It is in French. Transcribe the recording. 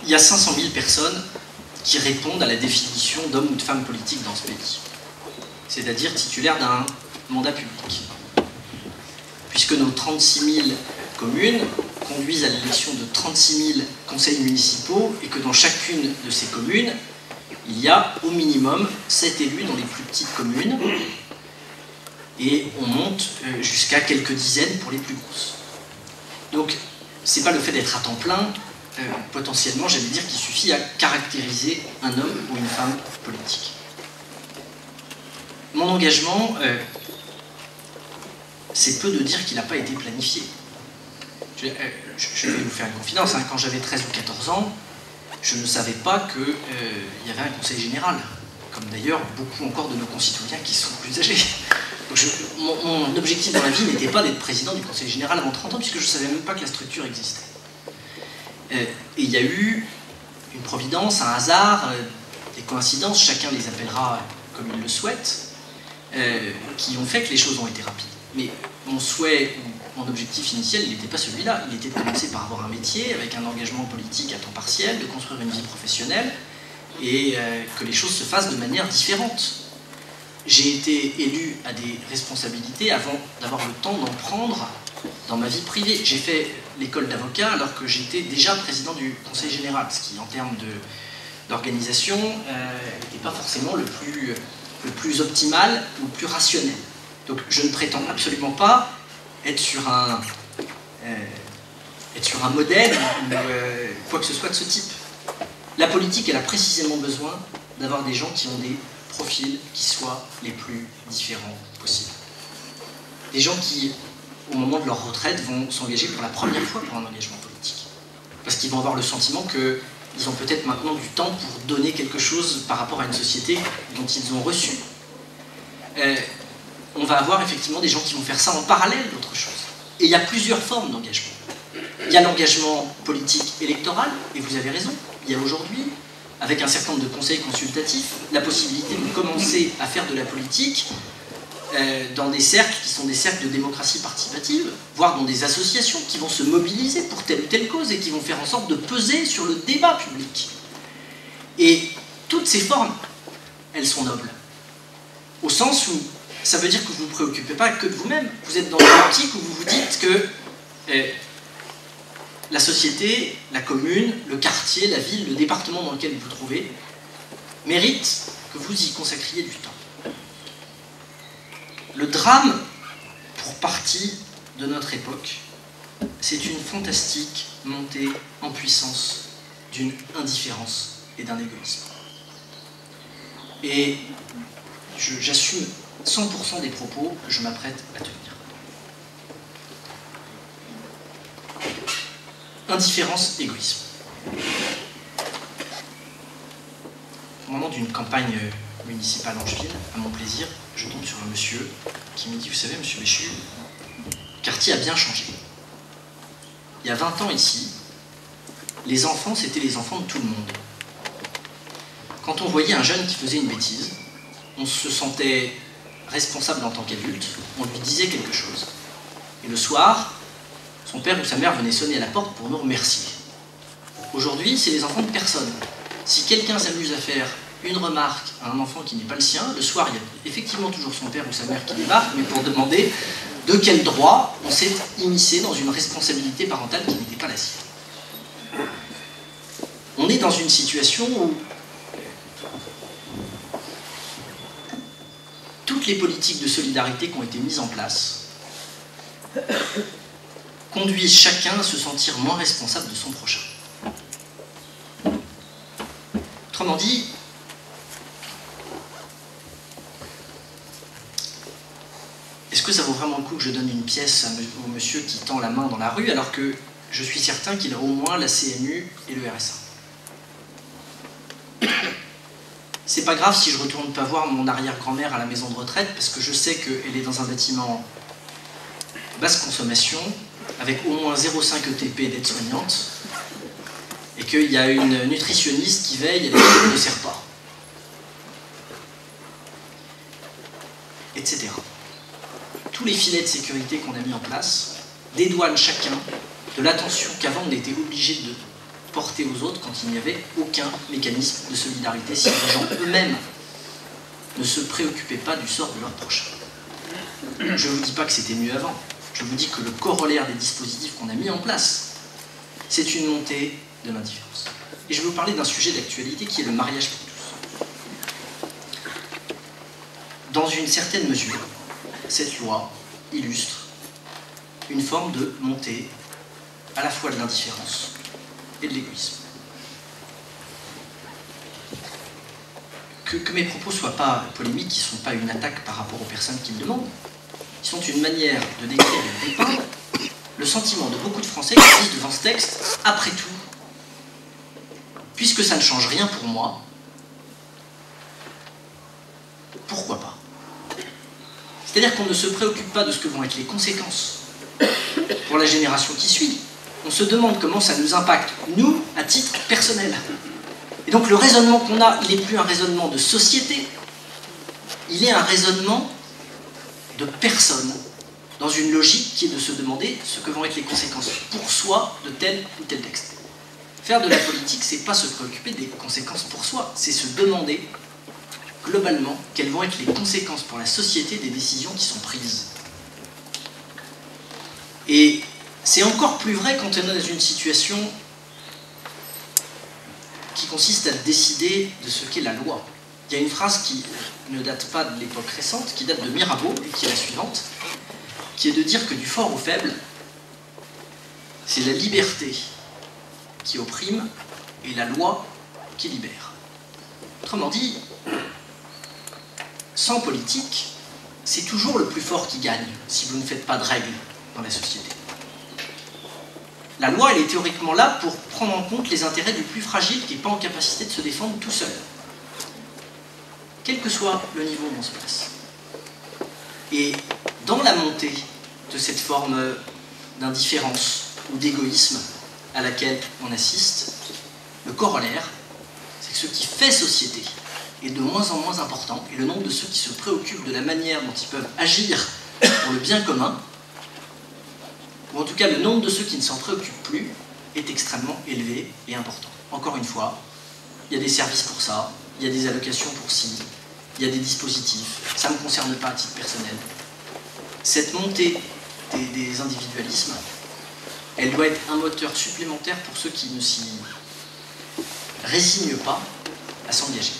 il y a 500 000 personnes qui répondent à la définition d'homme ou de femme politique dans ce pays, c'est-à-dire titulaire d'un mandat public. Puisque nos 36 000 communes conduisent à l'élection de 36 000 conseils municipaux et que dans chacune de ces communes, il y a au minimum 7 élus dans les plus petites communes et on monte jusqu'à quelques dizaines pour les plus grosses. Donc, c'est pas le fait d'être à temps plein, potentiellement, j'allais dire qu'il suffit à caractériser un homme ou une femme politique. Mon engagement, c'est peu de dire qu'il n'a pas été planifié. Je vais vous faire une confidence, hein. Quand j'avais 13 ou 14 ans, je ne savais pas qu'il y avait un conseil général, comme d'ailleurs beaucoup encore de nos concitoyens qui sont plus âgés. Donc mon objectif dans la vie n'était pas d'être président du conseil général avant 30 ans, puisque je ne savais même pas que la structure existait. Et il y a eu une providence, un hasard, des coïncidences, chacun les appellera comme il le souhaite, qui ont fait que les choses ont été rapides. Mais mon souhait, mon objectif initial, il n'était pas celui-là. Il était de commencer par avoir un métier, avec un engagement politique à temps partiel, de construire une vie professionnelle, et que les choses se fassent de manière différente. J'ai été élu à des responsabilités avant d'avoir le temps d'en prendre dans ma vie privée. J'ai fait l'école d'avocat alors que j'étais déjà président du conseil général, ce qui, en termes d'organisation, n'était pas forcément le plus optimal ou le plus rationnel. Donc je ne prétends absolument pas être sur un modèle ou quoi que ce soit de ce type. La politique, elle a précisément besoin d'avoir des gens qui ont des profils qui soient les plus différents possibles. Des gens qui, au moment de leur retraite, vont s'engager pour la première fois pour un engagement politique. Parce qu'ils vont avoir le sentiment qu'ils ont peut-être maintenant du temps pour donner quelque chose par rapport à une société dont ils ont reçu. On va avoir effectivement des gens qui vont faire ça en parallèle d'autre chose. Et il y a plusieurs formes d'engagement. Il y a l'engagement politique électoral, et vous avez raison, il y a aujourd'hui, avec un certain nombre de conseils consultatifs, la possibilité de commencer à faire de la politique dans des cercles qui sont des cercles de démocratie participative, voire dans des associations qui vont se mobiliser pour telle ou telle cause et qui vont faire en sorte de peser sur le débat public. Et toutes ces formes, elles sont nobles. Au sens où ça veut dire que vous ne vous préoccupez pas que de vous-même. Vous êtes dans une optique où vous vous dites que la société, la commune, le quartier, la ville, le département dans lequel vous vous trouvez mérite que vous y consacriez du temps. Le drame, pour partie de notre époque, c'est une fantastique montée en puissance d'une indifférence et d'un égoïsme. Et j'assume 100% des propos que je m'apprête à tenir. Indifférence, égoïsme. Au moment d'une campagne municipale angevine, à mon plaisir, je tombe sur un monsieur qui me dit « Vous savez, monsieur Béchu, le quartier a bien changé. Il y a 20 ans ici, les enfants, c'était les enfants de tout le monde. Quand on voyait un jeune qui faisait une bêtise, on se sentait responsable en tant qu'adulte, on lui disait quelque chose. Et le soir, son père ou sa mère venait sonner à la porte pour nous remercier. Aujourd'hui, c'est les enfants de personne. Si quelqu'un s'amuse à faire une remarque à un enfant qui n'est pas le sien, le soir, il y a effectivement toujours son père ou sa mère qui débarque, mais pour demander de quel droit on s'est immiscé dans une responsabilité parentale qui n'était pas la sienne. On est dans une situation où toutes les politiques de solidarité qui ont été mises en place conduisent chacun à se sentir moins responsable de son prochain. Autrement dit, est-ce que ça vaut vraiment le coup que je donne une pièce au monsieur qui tend la main dans la rue alors que je suis certain qu'il a au moins la CMU et le RSA? C'est pas grave si je retourne pas voir mon arrière-grand-mère à la maison de retraite parce que je sais qu'elle est dans un bâtiment basse consommation avec au moins 0,5 ETP d'aide-soignante et qu'il y a une nutritionniste qui veille et elle ne sert pas. Etc. Tous les filets de sécurité qu'on a mis en place dédouanent chacun de l'attention qu'avant on était obligé portés aux autres quand il n'y avait aucun mécanisme de solidarité, si les gens eux-mêmes ne se préoccupaient pas du sort de leurs prochains. Je ne vous dis pas que c'était mieux avant, je vous dis que le corollaire des dispositifs qu'on a mis en place, c'est une montée de l'indifférence. Et je vais vous parler d'un sujet d'actualité qui est le mariage pour tous. Dans une certaine mesure, cette loi illustre une forme de montée à la fois de l'indifférence et de l'égoïsme. Que mes propos ne soient pas polémiques, ils ne sont pas une attaque par rapport aux personnes qui le demandent, ils sont une manière de décrire et de dépeindre le sentiment de beaucoup de Français qui disent devant ce texte, après tout, puisque ça ne change rien pour moi, pourquoi pas? C'est-à-dire qu'on ne se préoccupe pas de ce que vont être les conséquences pour la génération qui suit. On se demande comment ça nous impacte, nous, à titre personnel. Et donc le raisonnement qu'on a, il n'est plus un raisonnement de société, il est un raisonnement de personne, dans une logique qui est de se demander ce que vont être les conséquences pour soi de tel ou tel texte. Faire de la politique, c'est pas se préoccuper des conséquences pour soi, c'est se demander globalement quelles vont être les conséquences pour la société des décisions qui sont prises. Et c'est encore plus vrai quand on est dans une situation qui consiste à décider de ce qu'est la loi. Il y a une phrase qui ne date pas de l'époque récente, qui date de Mirabeau, et qui est la suivante, qui est de dire que du fort au faible, c'est la liberté qui opprime et la loi qui libère. Autrement dit, sans politique, c'est toujours le plus fort qui gagne, si vous ne faites pas de règles dans la société. La loi, elle est théoriquement là pour prendre en compte les intérêts du plus fragile qui n'est pas en capacité de se défendre tout seul. Quel que soit le niveau où on se place. Et dans la montée de cette forme d'indifférence ou d'égoïsme à laquelle on assiste, le corollaire, c'est que ce qui fait société est de moins en moins important, et le nombre de ceux qui se préoccupent de la manière dont ils peuvent agir pour le bien commun, ou en tout cas le nombre de ceux qui ne s'en préoccupent plus, est extrêmement élevé et important. Encore une fois, il y a des services pour ça, il y a des allocations pour ci, il y a des dispositifs, ça ne me concerne pas à titre personnel. Cette montée des individualismes, elle doit être un moteur supplémentaire pour ceux qui ne s'y résignent pas à s'engager.